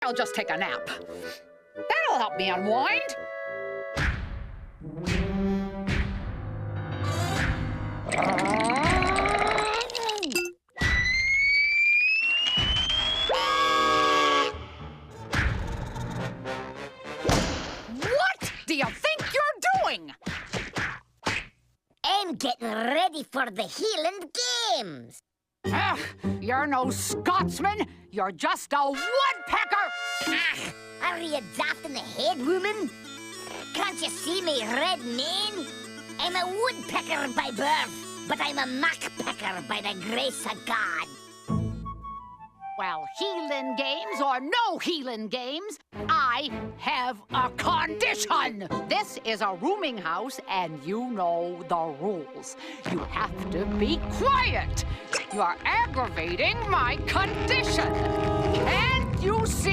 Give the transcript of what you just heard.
I'll just take a nap. That'll help me unwind. What do you think you're doing? I'm getting ready for the Healing Games. Ugh, you're no Scotsman. You're just a woodpecker. Ah, are you daft in the head, woman? Can't you see me red mane? I'm a woodpecker by birth, but I'm a mockpecker by the grace of God. Well, healing games or no healing games, I have a condition. This is a rooming house, and you know the rules. You have to be quiet. You're aggravating my condition. Can't you see?